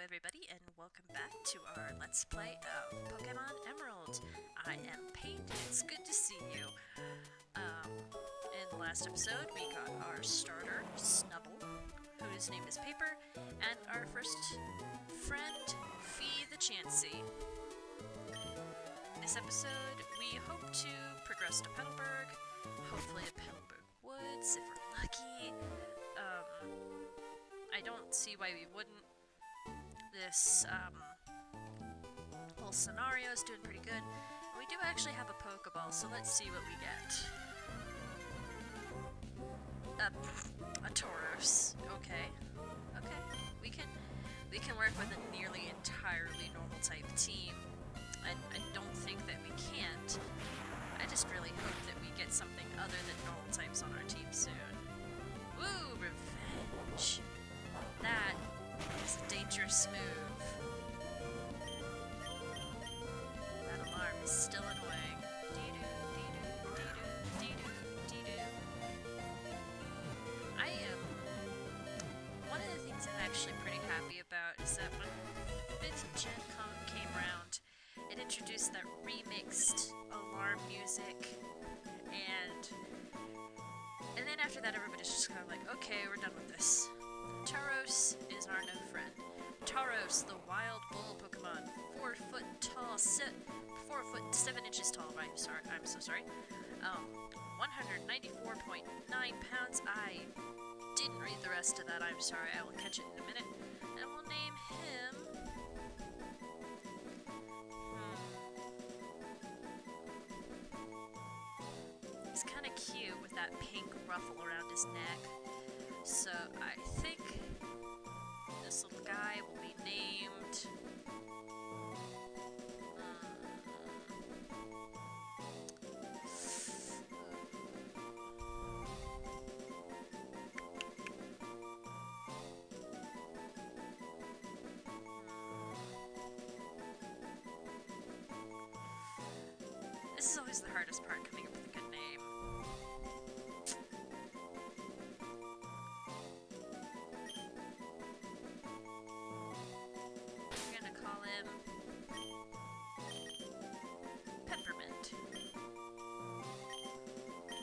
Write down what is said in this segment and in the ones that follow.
everybody, and welcome back to our Let's Play of Pokemon Emerald. I am Paint, and it's good to see you. In the last episode, we got our starter, Snubble, whose name is Paper, and our first friend, Fee the Chansey. In this episode, we hope to progress to Petalburg, hopefully to Petalburg Woods, if we're lucky. I don't see why we wouldn't. This whole scenario is doing pretty good. We do actually have a Pokeball, so let's see what we get. A Tauros. Okay. Okay. We can work with a nearly entirely normal type team. I don't think that we can't. I just really hope that we get something other than normal types on our team soon. Woo! Revenge! That is a dangerous move. That alarm is still annoying. Dee-doo, dee-doo, dee-doo, dee-doo, dee-doo. I am... One of the things I'm actually pretty happy about is that when 5th Gen Con came around, it introduced that remixed alarm music, and then after that everybody's just kind of like, okay, we're done with this. Tauros is our new friend. Tauros, the wild bull Pokemon, 4 foot tall, 4 foot 7 inches tall. I'm so sorry. 194.9 pounds. I didn't read the rest of that. I'm sorry. I will catch it in a minute, and we'll name him. He's kind of cute with that pink ruffle around his neck. So I think this little guy will be named... This is always the hardest part, coming up with a good name. Peppermint,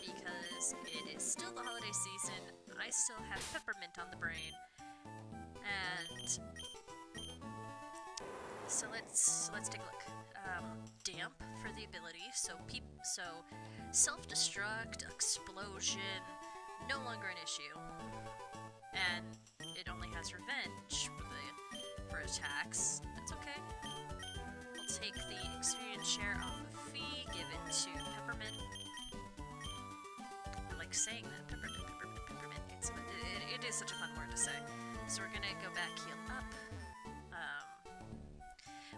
because it is still the holiday season. I still have peppermint on the brain, and so let's take a look. Damp for the ability, so self-destruct, explosion, no longer an issue, and it only has revenge for attacks. That's okay. We'll take the experience share off of Fee, give it to Peppermint. I like saying that, Peppermint, Peppermint, Peppermint. It is such a fun word to say. So we're gonna go back, heal up.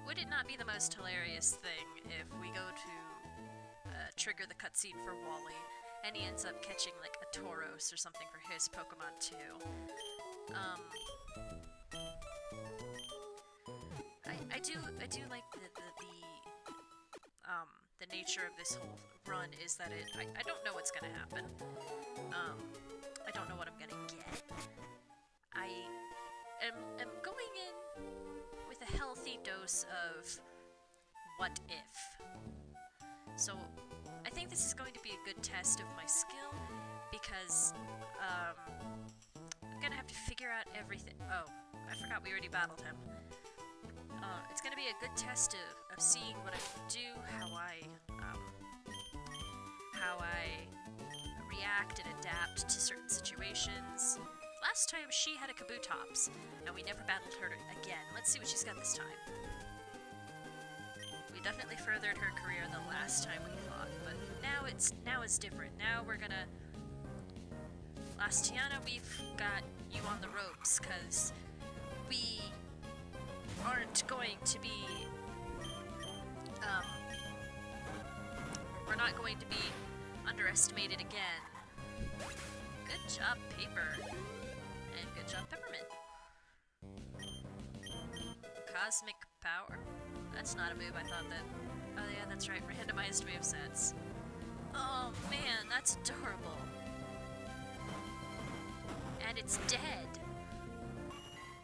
Would it not be the most hilarious thing if we go to trigger the cutscene for Wally, and he ends up catching like a Tauros or something for his Pokemon too? I do like the nature of this whole run is that I don't know what's gonna happen. I don't know what I'm gonna get. I am going in with a healthy dose of what if. So I think this is going to be a good test of my skill, because I'm gonna have to figure out everything. Oh, I forgot we already battled him. It's gonna be a good test of seeing what I can do, how I react and adapt to certain situations. Last time she had a Kabutops, and we never battled her again. Let's see what she's got this time. We definitely furthered her career the last time we fought, but now it's different. Now we're gonna... Lastiana, we've got you on the ropes, because we aren't going to be, we're not going to be underestimated again. Good job, Paper. And good job, Peppermint. Cosmic Power? That's not a move, I thought that... Oh yeah, that's right, randomized movesets. Oh man, that's adorable. And it's dead.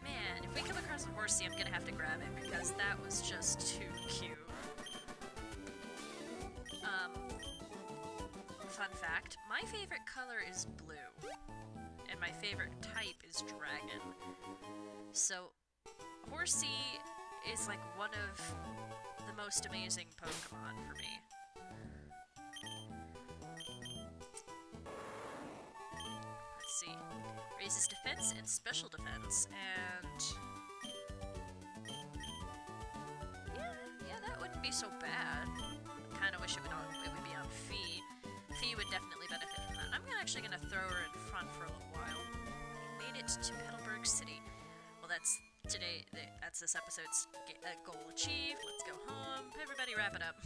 Man, if we come across a Horsey, I'm gonna have to grab it because that was just too cute. Fun fact, my favorite color is blue, and my favorite type is dragon. So, Horsey is like one of the most amazing Pokemon for me. Let's see. Raises defense and special defense, and yeah, that wouldn't be so bad. Kind of wish it would be on Fee. Fee would definitely benefit from that. I'm actually gonna throw her in front for a little while. We made it to Petalburg City. Well, that's today. That's this episode's goal achieved. Let's go home. Everybody, wrap it up.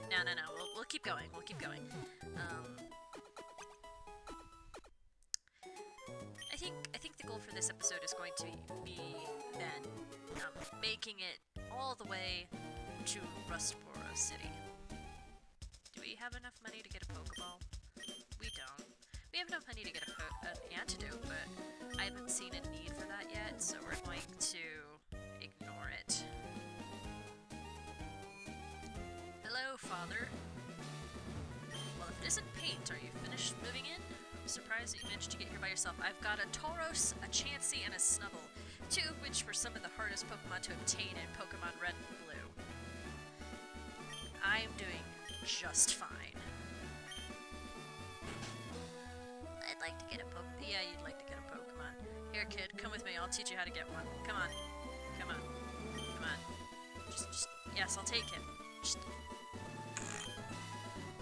No. We'll keep going. We'll keep going. I think the goal for this episode is going to be then making it all the way to Rustboro City. Do we have enough money to get a Pokeball? We don't. We have enough money to get an antidote, but I haven't seen a need for that yet, so we're going to ignore it. Hello, Father. Well, if it isn't paint, are you finished moving in? I'm surprised that you managed to get here by yourself. I've got a Tauros, a Chansey, and a Snubbull, two of which were some of the hardest Pokemon to obtain in Pokemon Red and Blue. I'm doing just fine. I'd like to get a Pokemon. Yeah, you'd like to get a Pokemon. Here, kid, come with me. I'll teach you how to get one. Come on. Come on. Come on. Just, yes, I'll take him. Just...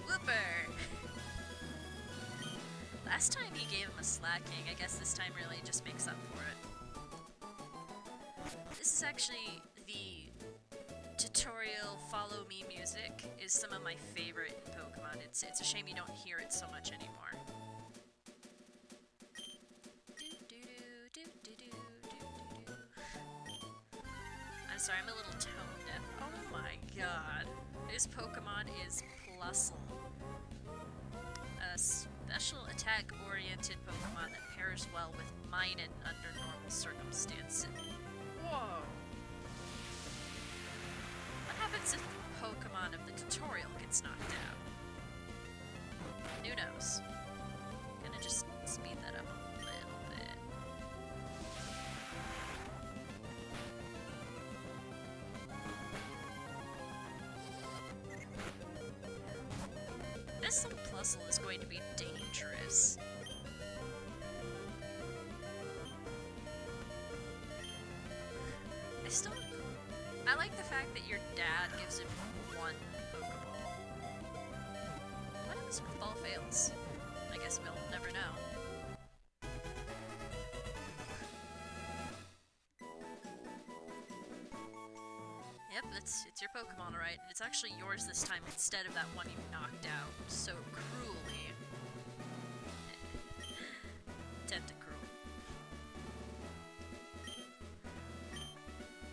Whooper! Last time he gave him a slacking. I guess this time really just makes up for it. This is actually the tutorial follow me music is some of my favorite in Pokemon. It's a shame you don't hear it so much anymore. I'm sorry, I'm a little tone deaf. Oh my god. This Pokemon is Plusle. A special attack-oriented Pokemon that pairs well with Minun under normal circumstances. Whoa! What happens if the Pokemon of the tutorial gets knocked out? Who knows? I'm gonna just speed that up a little bit. This little Plusle is going to be dangerous. I like the fact that your dad gives him one Pokeball. What happens if the ball fails? I guess we'll never know. Yep, it's your Pokemon, alright. It's actually yours this time instead of that one you knocked out so cruelly. Tentacruel.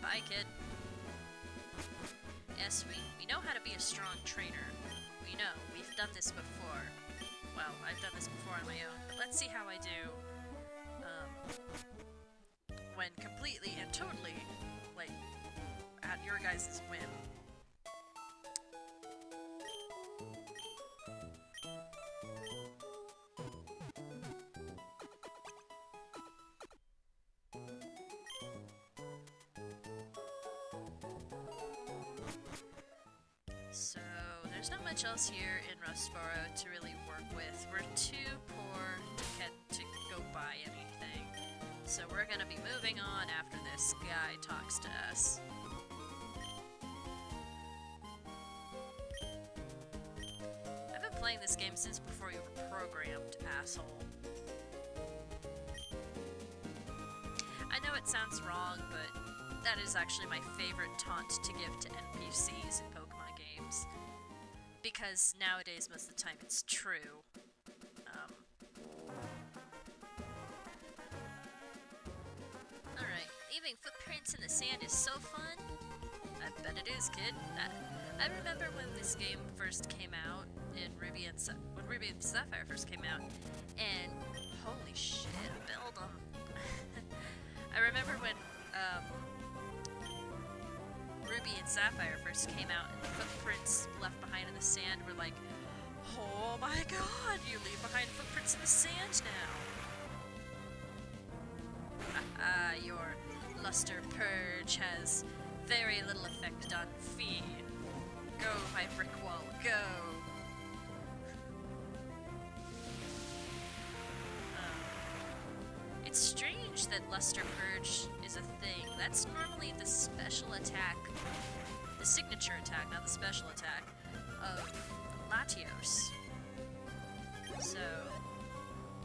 Bye, kid. Yes, we know how to be a strong trainer. We know. We've done this before. Well, I've done this before on my own, but let's see how I do when completely and totally, like, at your guys' whim. So, there's not much else here in Rustboro to really work with. We're too poor to go buy anything. So we're gonna be moving on after this guy talks to us. I've been playing this game since before you were programmed, asshole. I know it sounds wrong, but that is actually my favorite taunt to give to NPCs in Pokemon games. Because nowadays, most of the time, it's true. Alright, leaving footprints in the sand is so fun. I bet it is, kid. I remember when this game first came out, when Ruby and Sapphire first came out, and holy shit, build 'em. I remember when Ruby and Sapphire first came out and the footprints left behind in the sand were like, oh my god, you leave behind footprints in the sand now. Your luster purge has very little effect on Fee. Go, my brick wall, go! It's strange that luster purge is a thing. That's normally the special attack, the signature attack, not the special attack, of Latios. So,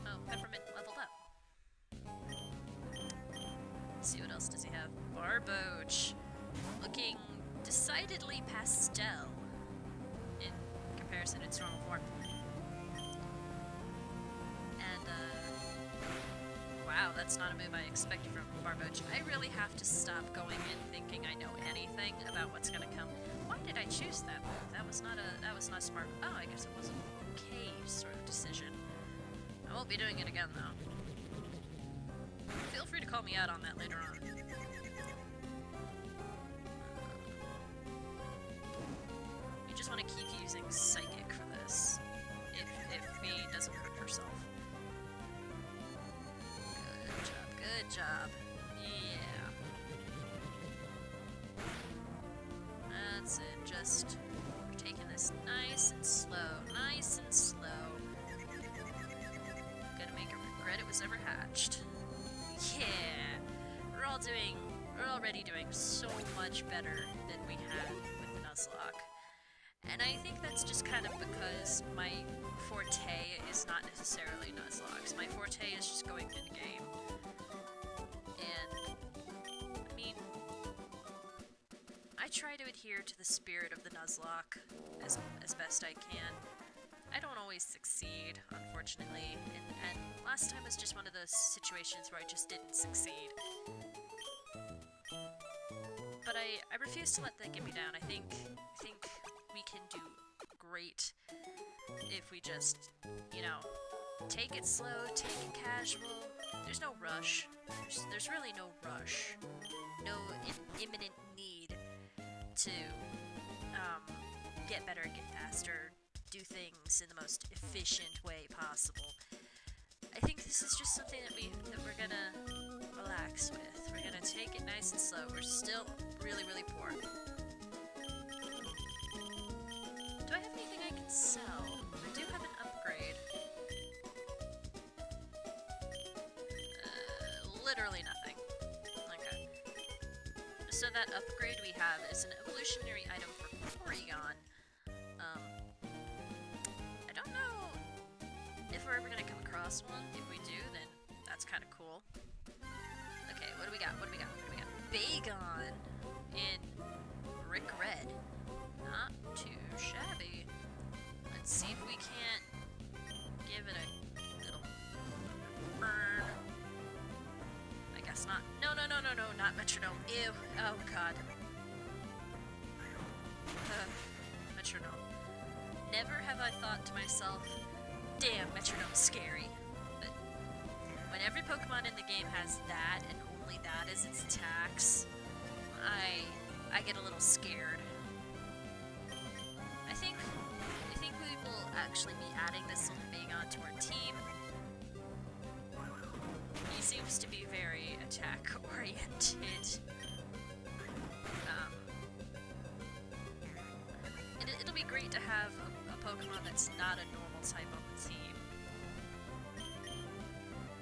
oh, Peppermint leveled up. Let's see, what else does he have? Barboach, looking decidedly pastel in comparison to its normal form. And, wow, that's not a move I expected from Barboach. I really have to stop going in thinking I know anything about what's gonna come. Why did I choose that move? That was not smart. Oh, I guess it was an okay sort of decision. I won't be doing it again, though. Feel free to call me out on that later on. You just want to keep using Psychic for this, if he doesn't hurt herself. Good job. Yeah. That's it, just taking this nice and slow, nice and slow. Gonna make her regret it was ever hatched. Yeah! We're already doing so much better than we had with the Nuzlocke. And I think that's just kind of because my forte is not necessarily Nuzlocks. My forte is just going through the game. And, I mean, I try to adhere to the spirit of the Nuzlocke as best I can. I don't always succeed, unfortunately, and last time was just one of those situations where I just didn't succeed. But I refuse to let that get me down. I think we can do great if we just, you know, take it slow, take it casual. There's no rush. There's really no rush. No imminent need to get better, get faster, do things in the most efficient way possible. I think this is just something that we're gonna relax with. We're gonna take it nice and slow. We're still really, really poor. Do I have anything I can sell? I do have an upgrade. Literally nothing. Okay. So that upgrade we have is an evolutionary item for Porygon. I don't know if we're ever gonna come across one. If we do, then that's kind of cool. Okay, what do we got? What do we got? What do we got? Bagon in Brick Red. Not too shabby. Let's see if we can't give it a little burn. I guess not. No, not metronome. Ew. Oh, God. Metronome. Never have I thought to myself, damn, metronome's scary. But when every Pokemon in the game has that, and only that as its attacks, I get a little scared. I think we will actually be adding this little Bagon to our team. He seems to be very attack-oriented. It'll be great to have a Pokemon that's not a normal type on the team.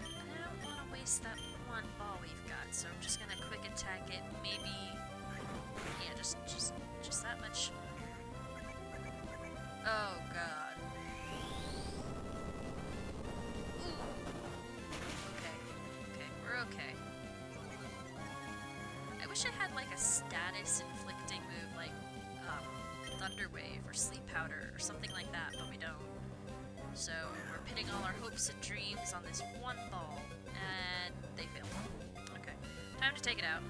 And I don't want to waste that one ball we've got, so I'm just gonna quick attack it. Maybe, yeah, just that much. Oh God. Ooh. Okay, we're okay. I wish I had like a status inflicting move like Thunder Wave or Sleep Powder or something like that, but we don't. So we're pitting all our hopes and dreams on this one ball, and they failed. Okay, time to take it out.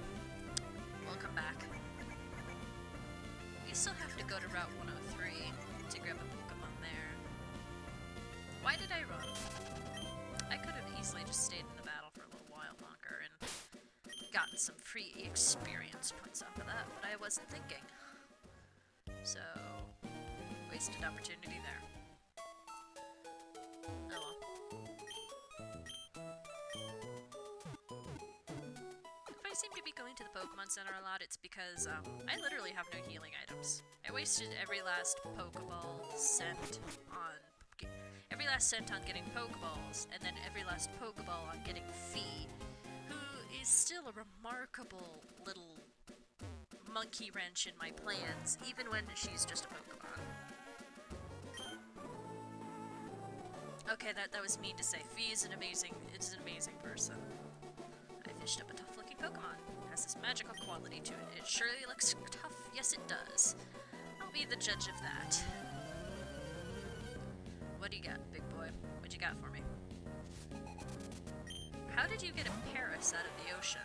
We'll come back. We still have to go to Route 103 to grab a Pokemon there. Why did I run? I could have easily just stayed in the battle for a little while longer and gotten some free experience points off of that, but I wasn't thinking. So, wasted opportunity there. Oh well. If I seem to be going to the Pokemon Center a lot, it's because I literally have no healing items. I wasted every last Pokeball cent on getting Pokeballs, and then every last Pokeball on getting Fee, who is still a remarkable little monkey wrench in my plans, even when she's just a Pokemon. Okay, that was mean to say. Fee is an amazing person. I fished up a tough-looking Pokemon. It has this magical quality to it. It surely looks tough. Yes, it does. I'll be the judge of that. What do you got, big boy? What you got for me? How did you get a Paris out of the ocean?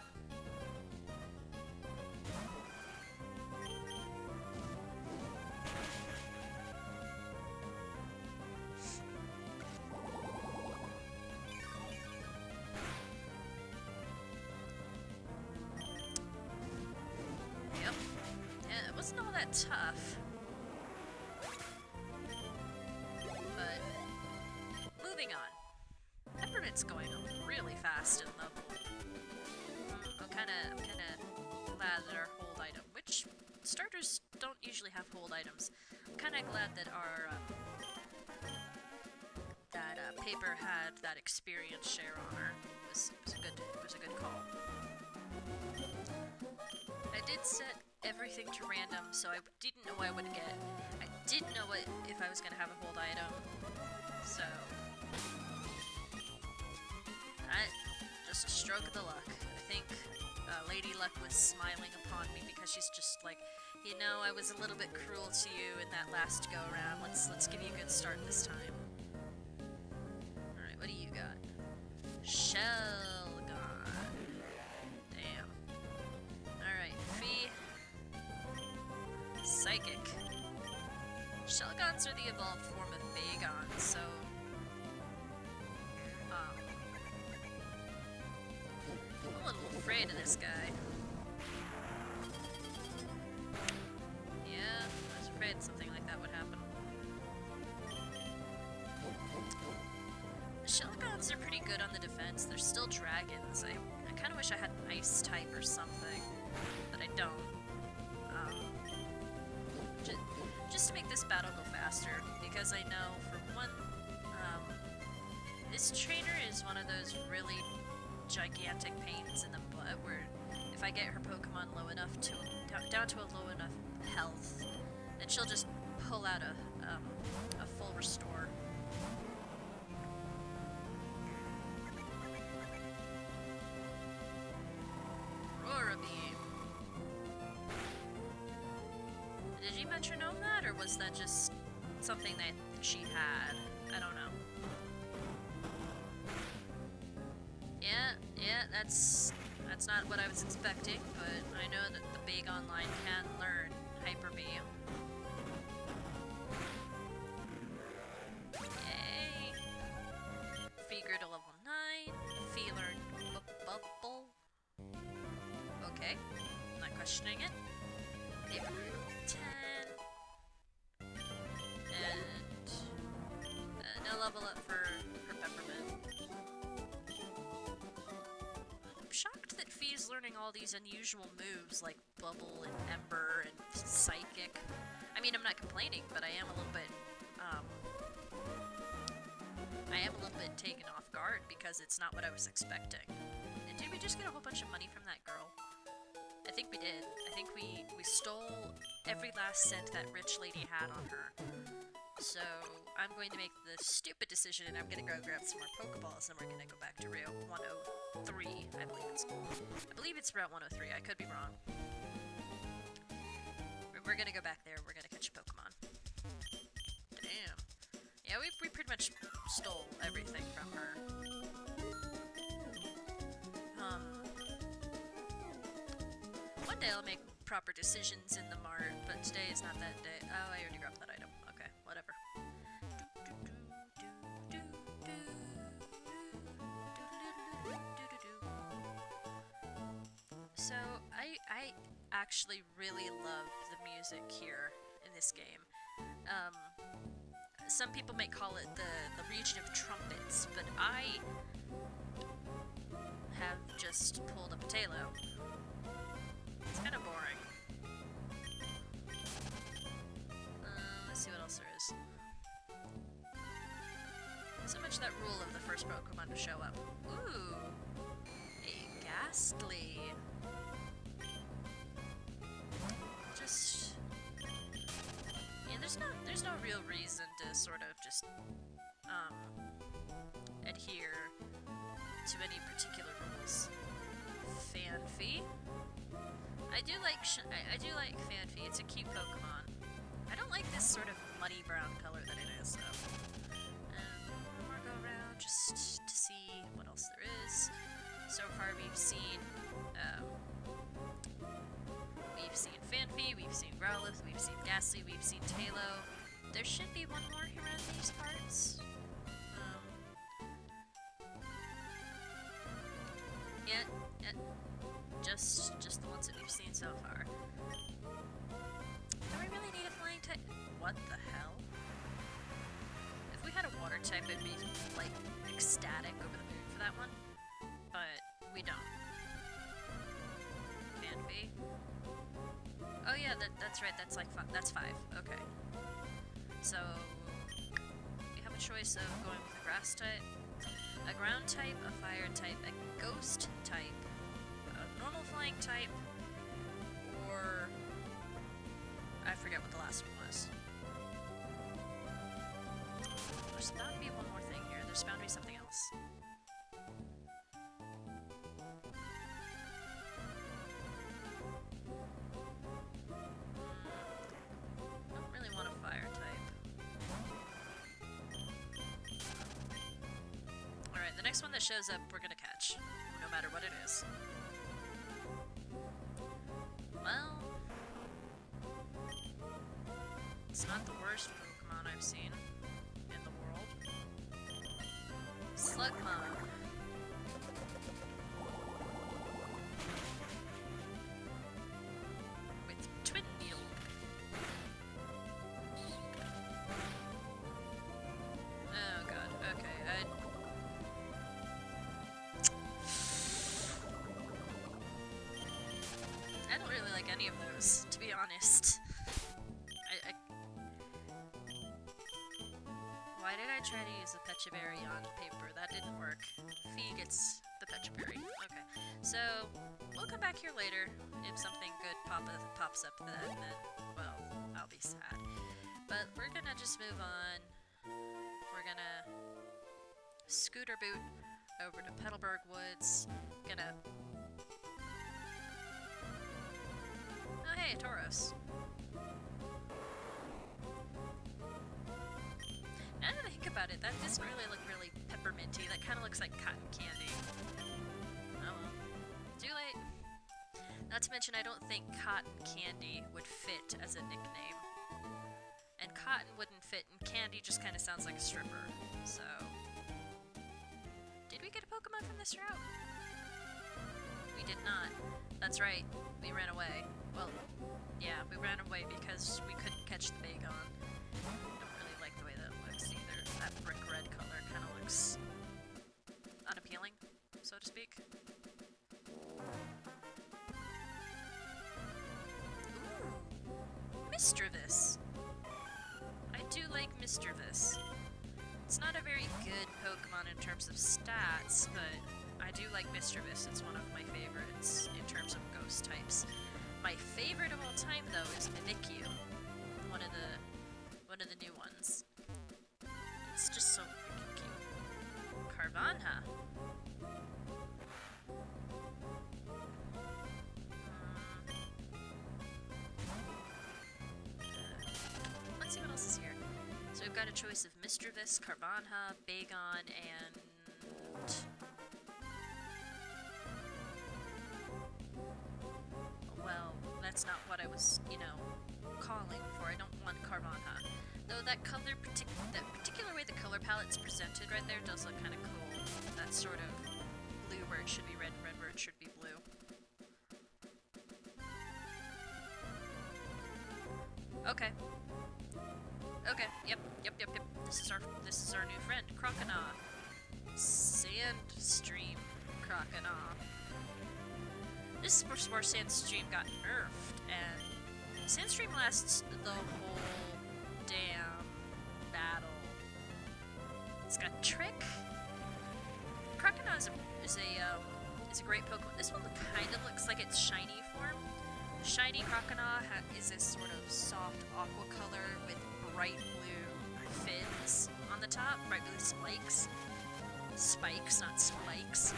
Yep. Yeah, it wasn't all that tough. But moving on. Peppermint's going up really fast in level. I'm kinda glad that our hold item, which starters don't usually have hold items. I'm kinda glad that our paper had that experience share on her. It was a good call. I did set everything to random, so I didn't know what I would get. I didn't know if I was gonna have a hold item, so just a stroke of the luck. I think Lady Luck was smiling upon me because she's just like, you know, I was a little bit cruel to you in that last go around. Let's give you a good start this time. All right, what do you got? Shelgon. Damn. All right, Fee. Psychic. Shelgons are the evolved form of Bagons, so I'm a little afraid of this guy. Yeah, I was afraid something like that would happen. The Shelgons are pretty good on the defense. They're still dragons. I kind of wish I had an ice type or something, but I don't. Just to make this battle go faster, because I know, for one, this trainer is one of those really gigantic pains in the butt where if I get her Pokemon low enough down to a low enough health, then she'll just pull out a full restore. Aurora Beam. Did you metronome that, or was that just something that she had? I don't know. Yeah, that's not what I was expecting, but I know that the Big Online can learn Hyper Beam. Yay! Fee grew to level 9. Fee learned Bubble. Okay, I'm not questioning it. Paper grew to 10. And no level up for Peppermint. I'm shocked that Fee's learning all these unusual moves like Bubble and Ember and Psychic. I mean, I'm not complaining, but I am a little bit taken off guard because it's not what I was expecting. And did we just get a whole bunch of money from that girl? I think we did. I think we stole every last cent that rich lady had on her. So I'm going to make the stupid decision and I'm going to go grab some more Pokeballs and we're going to go back to Route 103, I believe it's Route 103, I could be wrong. We're going to go back there, we're going to catch a Pokemon. Damn. Yeah, we pretty much stole everything from her. One day I'll make proper decisions in the mart, but today is not that day. Oh, I already grabbed that item. Okay, whatever. So, I actually really love the music here in this game. Some people may call it the region of trumpets, but I have just pulled a potato. It's kind of boring. Let's see what else there is. So much that rule of the first Pokemon to show up. Ooh, a Ghastly. Just yeah, there's no real reason to sort of just adhere to any particular rules. Fanfy. I do like Fanfy. It's a cute Pokemon. I don't like this sort of muddy brown color that it is, though. One more go around just to see what else there is. So far, we've seen Fanfy, we've seen Growlithe, we've seen Ghastly, we've seen Tailo. There should be one more here around these parts. Yeah, just the ones that we've seen so far. Do we really need a flying type? What the hell? If we had a water type, it'd be, like, ecstatic over the moon for that one. But we don't. Fanfy. Oh yeah, that's right, that's like that's 5. Okay. So we have a choice of going with a grass type, a ground type, a fire type, a ghost type, a normal flying type, or I forget what the last one was. There's bound to be one more thing here. There's bound to be something else. Next one that shows up, we're gonna catch, no matter what it is. Well, it's not the worst Pokemon I've seen in the world. Slugma. With Twin Needle. Oh god, okay, I don't really like any of those, to be honest. Why did I try to use the Pechaberry on paper? That didn't work. Fee gets the Pechaberry. Okay, so we'll come back here later if something good pops up then, well, I'll be sad. But we're gonna just move on. We're gonna scooter boot over to Petalburg Woods. Gonna... Oh hey, Tauros. Now that I think about it, that doesn't really look really pepperminty. That kind of looks like cotton candy. Oh well. Too late. Not to mention, I don't think cotton candy would fit as a nickname. And cotton wouldn't fit, and candy just kind of sounds like a stripper. So... Did we get a Pokemon from this route? We did not. That's right. We ran away. Well, yeah, we ran away because we couldn't catch the Bagon. I don't really like the way that looks either. That brick red color kind of looks unappealing, so to speak. Ooh! Misdreavus! I do like Misdreavus. It's not a very good Pokemon in terms of stats, but I do like Misdreavus. It's one of my favorites in terms of ghost types. My favorite of all time, though, is Mimikyu. One of the new ones. It's just so freaking cute. Carvanha. Let's see what else is here. So we've got a choice of Misdreavus, Carvanha, Bagon, and... Well, that's not what I was, you know, calling for. I don't want Carvanha. Though that that particular way the color palette's presented right there does look kind of cool. That sort of blue where it should be red and red where it should be blue. Okay. Okay. Yep. This is our new friend, Croconaw. Sandstream Croconaw. This is where Sandstream got nerfed, and Sandstream lasts the whole damn battle. It's got Trick. Croconaw is a great Pokemon. This one kind of looks like its shiny form. Shiny Croconaw is a sort of soft aqua color with bright blue fins on the top, bright blue spikes. Spikes, not spikes.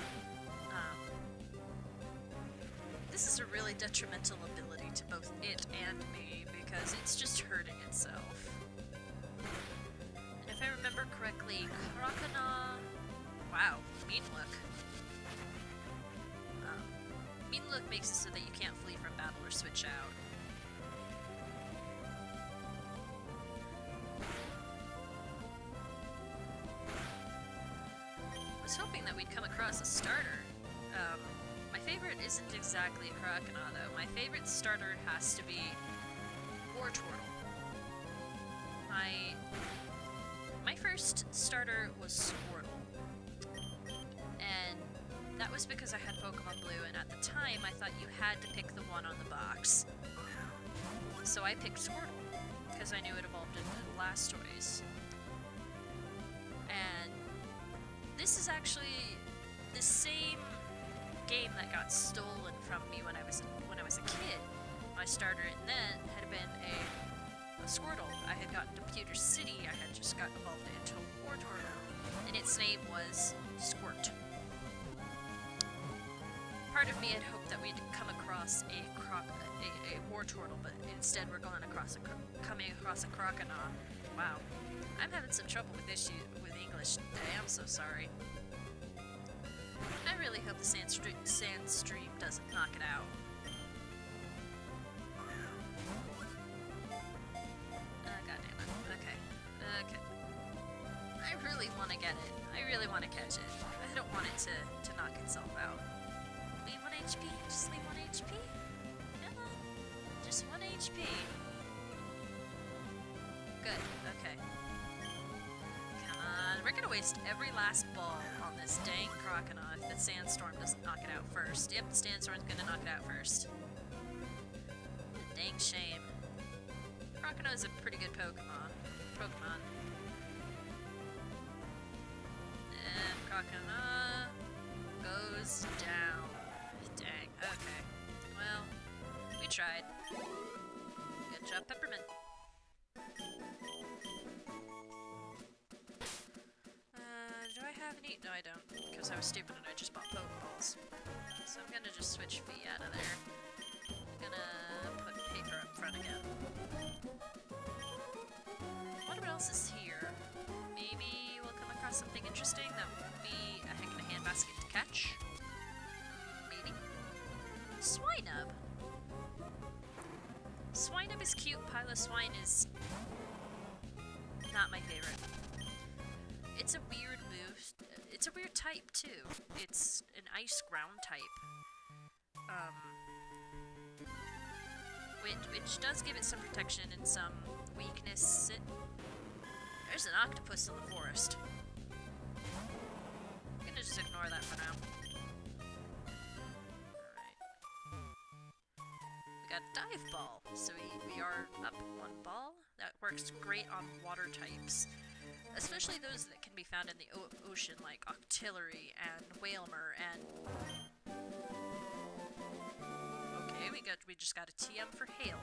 This is a really detrimental ability to both it and me because it's just hurting itself. And if I remember correctly, Croconaw... Wow, mean look. Mean look makes it so that you can't flee from battle or switch out. I was hoping that we'd come across a starter. My favorite isn't exactly Croconaw though. My favorite starter has to be Wartortle. My first starter was Squirtle. And that was because I had Pokemon Blue, and at the time I thought you had to pick the one on the box. So I picked Squirtle, because I knew it evolved into Blastoise. And this is actually the same game that got stolen from me when I was a kid. My starter then had been a Squirtle. I had gotten to Pewter City, I had just got evolved into a Wartortle, and its name was Squirt. Part of me had hoped that we'd come across a Wartortle, but instead we're coming across a Croconaw. Wow. I'm having some trouble with English today, I'm so sorry. I really hope the Sandstream doesn't knock it out. Goddammit. Okay. I really want to get it. I really want to catch it. I don't want it to knock itself out. Leave 1 HP? Just leave 1 HP? Come on. Just 1 HP. Good. Okay. Come on. We're gonna waste every last ball on this dang Croconaw if the Sandstorm doesn't knock it out first. Yep, the Sandstorm's gonna knock it out first. Dang shame. Croconaw is a pretty good Pokemon. And Croconaw goes down. Dang, okay. Well, we tried. Good job, Peppermint. Do I have any? No, I don't, because I was stupid and I just bought Pokeballs. So I'm gonna just switch V out of there. I'm gonna put paper up front again. What else is here? Maybe we'll come across something interesting that will be a heck of a handbasket to catch. Maybe. Swinub! Swinub is cute, Piloswine is not my favorite. It's a weird move. It's a weird type, too. It's an ice ground type. Which does give it some protection and some weakness. There's an octopus in the forest. I'm gonna just ignore that for now. Alright. We got Dive Ball, so we are up 1 ball. That works great on water types. Especially those that can be found in the ocean, like Octillery and Whalmer and... Okay, we just got a TM for Hail.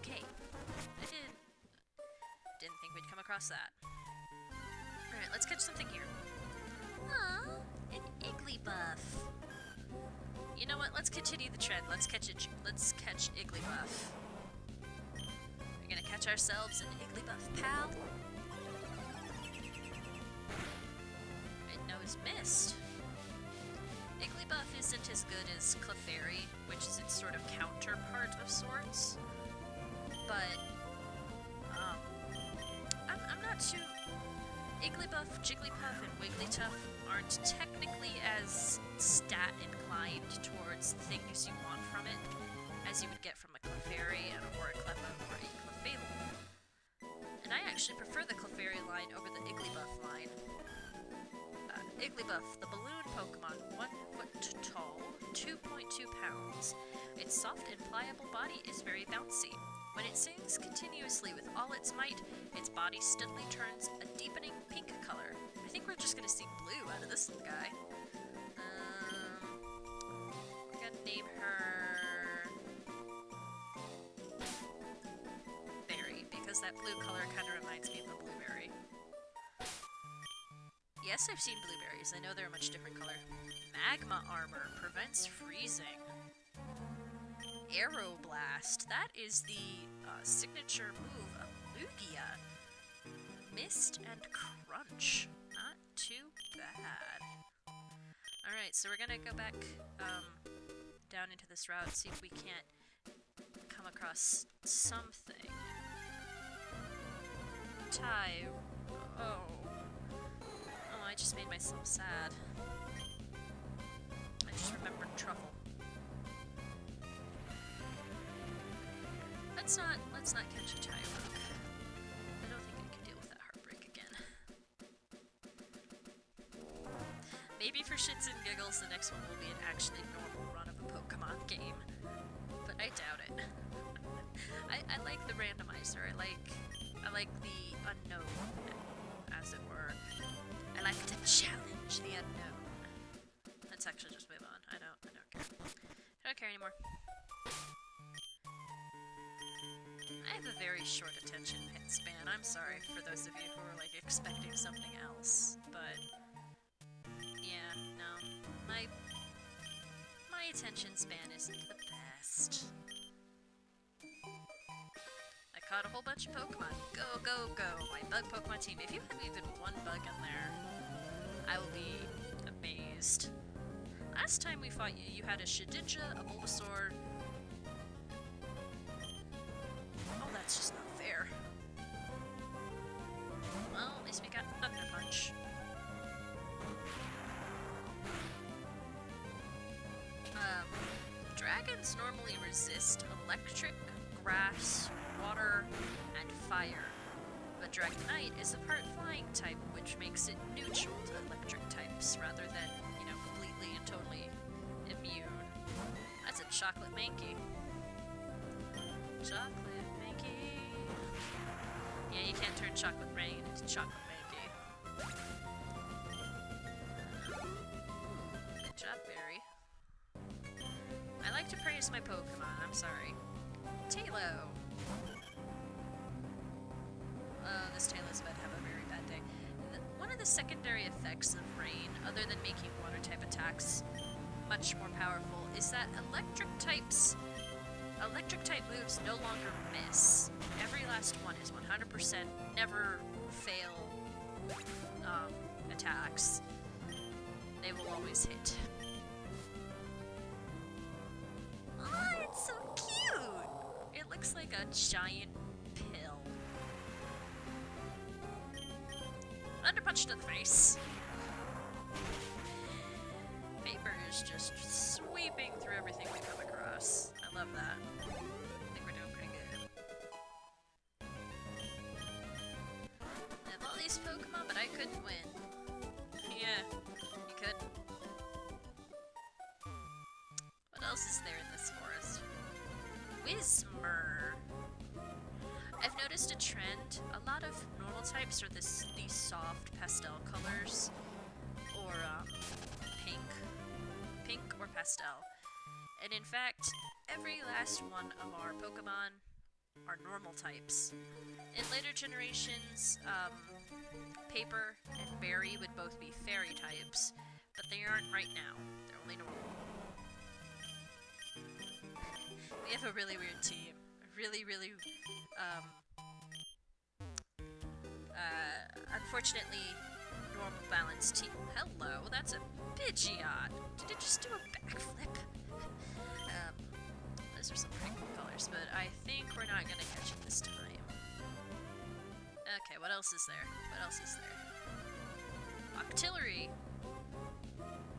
Okay. I didn't think we'd come across that. Alright, let's catch something here. Aww, an Igglybuff. You know what, let's continue the trend. Let's catch Igglybuff. We're gonna catch ourselves an Igglybuff, pal. Red Nose missed. Igglybuff isn't as good as Clefairy, which is its sort of counterpart of sorts. But, I'm not too... Igglybuff, Jigglypuff, and Wigglytuff aren't technically as stat-inclined towards the things you want from it as you would get from a Clefairy or a Igglybuff, the balloon Pokemon, 1 foot tall, 2.2 pounds. Its soft and pliable body is very bouncy. When it sings continuously with all its might, its body steadily turns a deepening pink color. I think we're just gonna see blue out of this little guy. We're gonna name her Berry, because that blue color kind of reminds me of the blueberry. Yes, I've seen blueberries. I know they're a much different color. Magma armor prevents freezing. Aeroblast. That is the signature move of Lugia. Mist and Crunch. Not too bad. Alright, so we're gonna go back down into this route, see if we can't come across something. Oh, I just made myself sad. I just remembered Truffle. Let's not catch a Tyrogue. I don't think I can deal with that heartbreak again. Maybe for shits and giggles, the next one will be an actually normal run of a Pokemon game. But I doubt it. I like the randomizer. I like the unknown, as it were. I like to challenge the unknown. Let's actually just move on. I don't care. I don't care anymore. I have a very short attention span. I'm sorry for those of you who are like expecting something else, but yeah, no. My attention span isn't the best. I caught a whole bunch of Pokemon. Go, go, go! My bug Pokemon team. If you have even one bug in there, I will be amazed. Last time we fought you, you had a Shedinja, a Bulbasaur. Oh, that's just not fair. Well, at least we got Thunder Punch. Dragons normally resist electric, grass, water, and fire. But Dragonite is a part flying type, which makes it neutral to electric types, rather than, you know, completely and totally immune. That's a Chocolate Mankey. Chocolate Mankey. Yeah, you can't turn Chocolate Rain into Chocolate Mankey. Good job, Barry. I like to praise my Pokemon, I'm sorry. Talo! This Talo's about to have a very bad day. One of the secondary effects of rain, other than making water-type attacks much more powerful, is that electric-type moves no longer miss. Every last one is 100% never fail attacks. They will always hit. Oh, it's so cute! It looks like a giant pill. Underpunch to the face. Paper is just sweeping through everything we come across. I love that. I think we're doing pretty good. I have all these Pokemon, but I couldn't win. Yeah, you couldn't. What else is there in this forest? Whismur. I've noticed a trend. A lot of normal types are these soft pastel colors, or pink or pastel. And in fact, every last one of our Pokemon are normal types. In later generations, Paper and Berry would both be fairy types, but they aren't right now. They're only normal. We have a really weird team. Really, unfortunately, normal balanced team. Hello, that's a Pidgeot. Did it just do a backflip? Those are some pretty cool colors, but I think we're not gonna catch it this time. Okay, what else is there? What else is there? Octillery!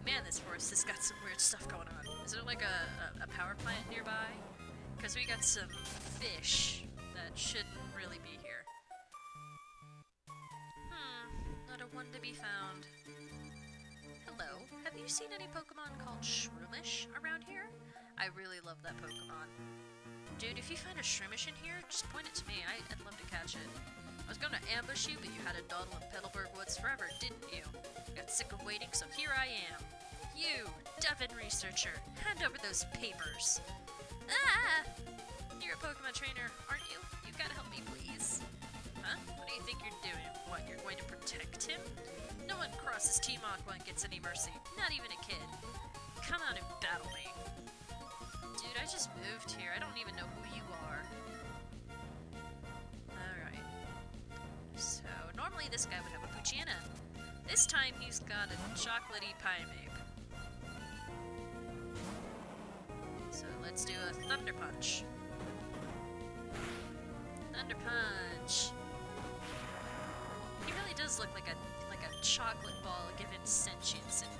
Man, this forest has got some weird stuff going on. Is there like a power plant nearby? Because we got some fish that shouldn't really be here. Not a one to be found. Hello, have you seen any Pokemon called Shroomish around here? I really love that Pokemon. Dude, if you find a Shroomish in here, just point it to me. I'd love to catch it. I was going to ambush you, but you had to dawdle in Petalburg Woods forever, didn't you? Got sick of waiting, so here I am. You, Devin researcher, hand over those papers. Ah! You're a Pokemon trainer, aren't you? You gotta help me, please. Huh? What do you think you're doing? What, you're going to protect him? No one crosses Team Aqua and gets any mercy, not even a kid. Come out and battle me. Dude, I just moved here. I don't even know who you are. Alright. So, normally this guy would have a Poochyena. This time he's got a chocolatey Primeape. So let's do a Thunder Punch. Thunder Punch. He really does look like a chocolate ball given sentience and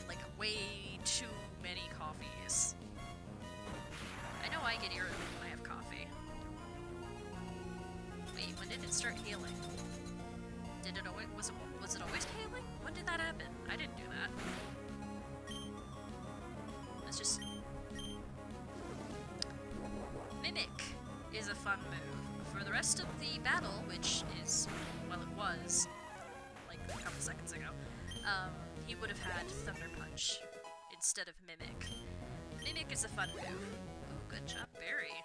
like way too many coffees. I know I get irritable when I have coffee. Wait, when did it start healing? Did it always was it always healing? When did that happen? I didn't do that. It's just Mimic is a fun move. For the rest of the battle, which is, well, it was like a couple seconds ago, he would have had Thunder Punch instead of Mimic. Mimic is a fun move. Ooh, good job, Barry.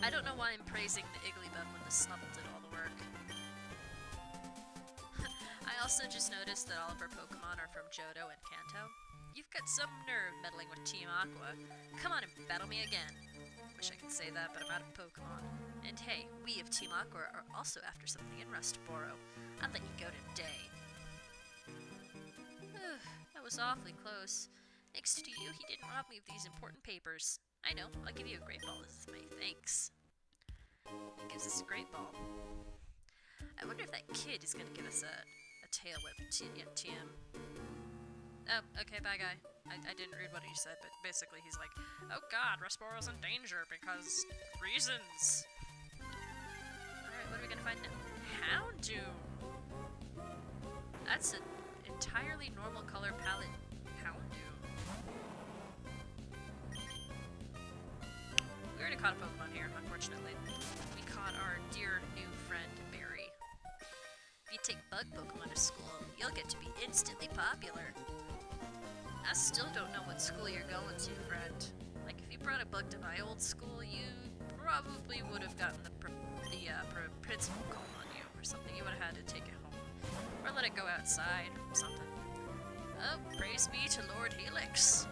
I don't know why I'm praising the Igglybuff when the Snubble did all the work. I also just noticed that all of our Pokemon are from Johto and Kanto. You've got some nerve meddling with Team Aqua. Come on and battle me again. Wish I could say that, but I'm out of Pokemon. And hey, we of Team Aqua are also after something in Rustboro. I'll let you go today. That was awfully close. Next to you, he didn't rob me of these important papers. I know, I'll give you a great ball as my thanks. He gives us a great ball. I wonder if that kid is gonna give us a tail whip TM. Oh, okay, bye guy. I didn't read what he said, but basically he's like, oh god, Rustboro's in danger because reasons. Alright, what are we gonna find now? Houndoom! That's an entirely normal color palette Houndoom. We already caught a Pokemon here, unfortunately. We caught our dear new friend, Barry. If you take bug Pokemon to school, you'll get to be instantly popular. I still don't know what school you're going to, friend. Like, if you brought a bug to my old school, you probably would have gotten the principal call on you or something. You would have had to take it home. Or let it go outside or something. Oh, praise be to Lord Helix.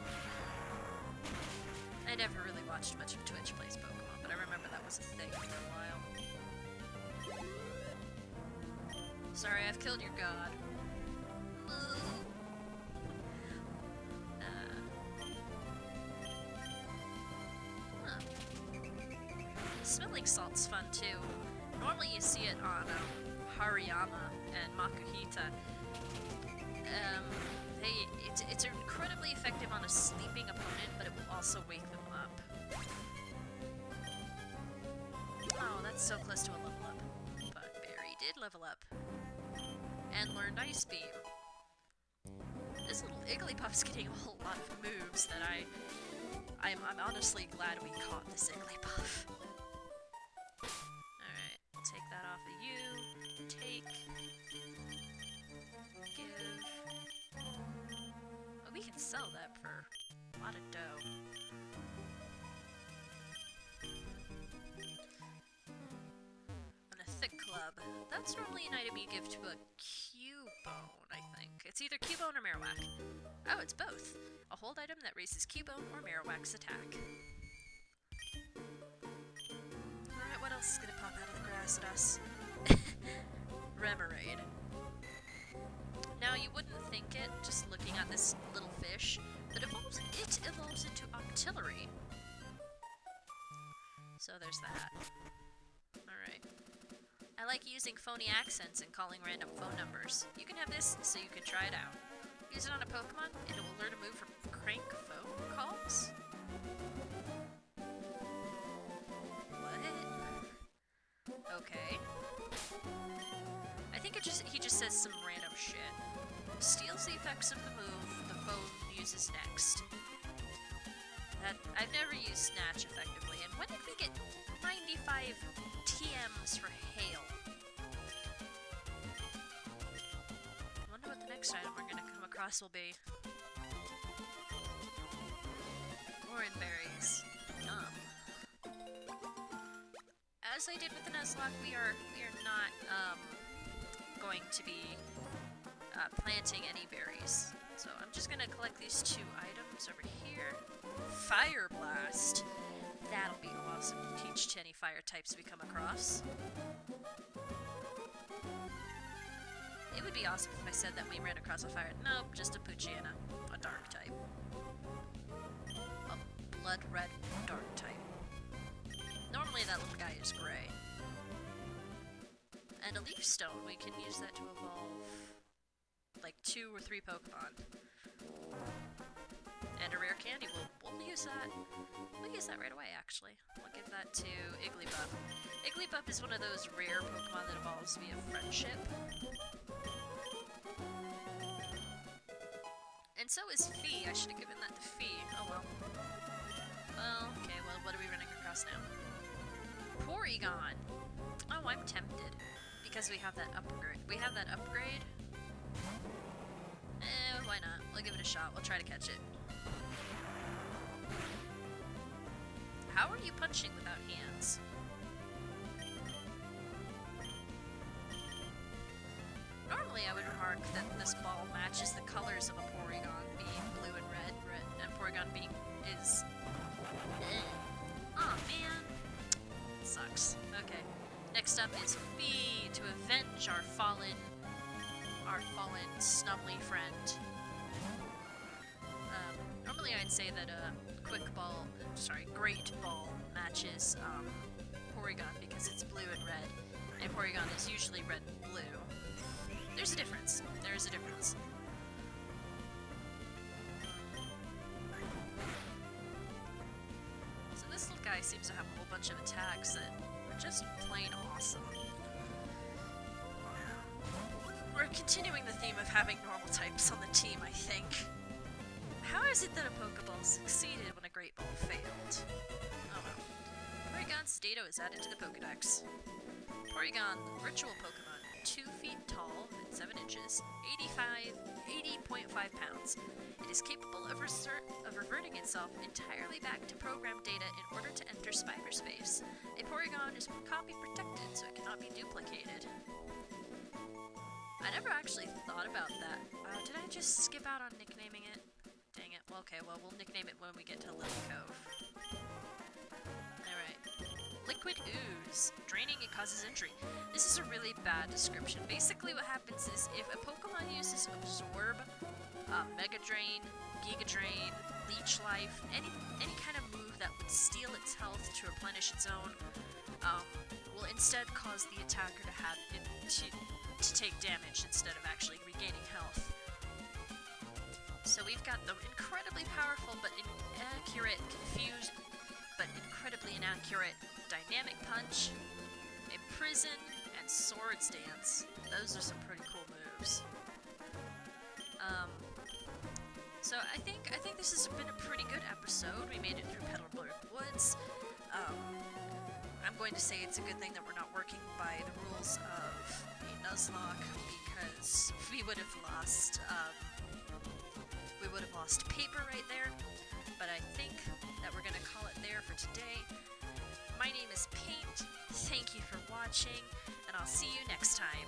I never really watched much of Twitch Plays Pokemon, but I remember that was a thing for a while. Sorry, I've killed your god. Smelling salt's fun too. Normally you see it on Hariyama and Makuhita. It's incredibly effective on a sleeping opponent, but it will also wake them up. Oh, that's so close to a level up. But Barry did level up. And learned Ice Beam. This little Igglypuff's getting a whole lot of moves that I'm honestly glad we caught this Igglypuff. Alright, I'll take that off of you. Take. Give. Oh, we can sell that for a lot of dough. And a thick club. That's normally an item you give to a Cubone, I think. It's either Cubone or Marowak. Oh, it's both. A hold item that raises Cubone or Marowak's attack. Alright, what else is gonna pop out of the grass at us? Remoraid. Now, you wouldn't think it, just looking at this little fish, but it evolves into Octillery. So there's that. Alright. I like using phony accents and calling random phone numbers. You can have this, so you can try it out. Use it on a Pokemon, and it will learn a move from crank phone calls? What? Okay. I think he just says some random shit. steals the effects of the move the foe uses next. I've never used Snatch effectively, and when did we get 95 TMs for Hail? I wonder what the next item we're gonna come across will be. Orange berries. As I did with the Nuzlocke, we are not going to be planting any berries. So I'm just gonna collect these 2 items over here. Fire Blast. That'll be awesome to teach to any fire types we come across. It would be awesome if I said that we ran across a fire. Nope, just a Poochyena, a dark type. A blood red dark type. Normally that little guy is gray. And a leaf stone, we can use that to evolve like 2 or 3 Pokemon. And a rare candy, we'll use that. We'll use that right away, actually. We'll give that to Igglybuff. Igglybuff is one of those rare Pokemon that evolves via friendship. And so is Fee. I should have given that to Fee. Oh well. Well, okay, well, what are we running across now? Porygon! Oh, I'm tempted. Because we have that upgrade. We have that upgrade. Why not? We'll give it a shot. We'll try to catch it. How are you punching without hands? Normally I would remark that this ball matches the colors of a Porygon, being blue and red, and Porygon being is... Aw, man. Sucks. Okay. Next up is Fee to avenge our fallen Snubbly friend. Normally I'd say that Great Ball matches Porygon because it's blue and red, and Porygon is usually red and blue. There's a difference. There is a difference. So this little guy seems to have a whole bunch of attacks that are just plain awesome. We're continuing the theme of having normal types on the team, I think. How is it that a Pokeball succeeded when a Great Ball failed? Oh well. Porygon's data is added to the Pokedex. Porygon, ritual Pokemon, 2 feet tall and 7 inches, 80.5 pounds. It is capable of reverting itself entirely back to program data in order to enter cyberspace. A Porygon is copy protected, so it cannot be duplicated. I never actually thought about that. Did I just skip out on nicknaming it? Dang it. Well, okay, well, we'll nickname it when we get to Lily Cove. Alright. Liquid Ooze. Draining, it causes injury. This is a really bad description. Basically what happens is if a Pokemon uses Absorb, Mega Drain, Giga Drain, Leech Life, any kind of move that would steal its health to replenish its own, will instead cause the attacker to have to take damage instead of actually regaining health. So we've got the incredibly powerful but incredibly inaccurate Dynamic Punch, Imprison, and Swords Dance. Those are some pretty cool moves. So I think this has been a pretty good episode. We made it through Petalburg Woods. I'm going to say it's a good thing that we're not working by the rules of a Nuzlocke, because we would have lost paper right there. But I think that we're gonna call it there for today. My name is Paint. Thank you for watching, and I'll see you next time.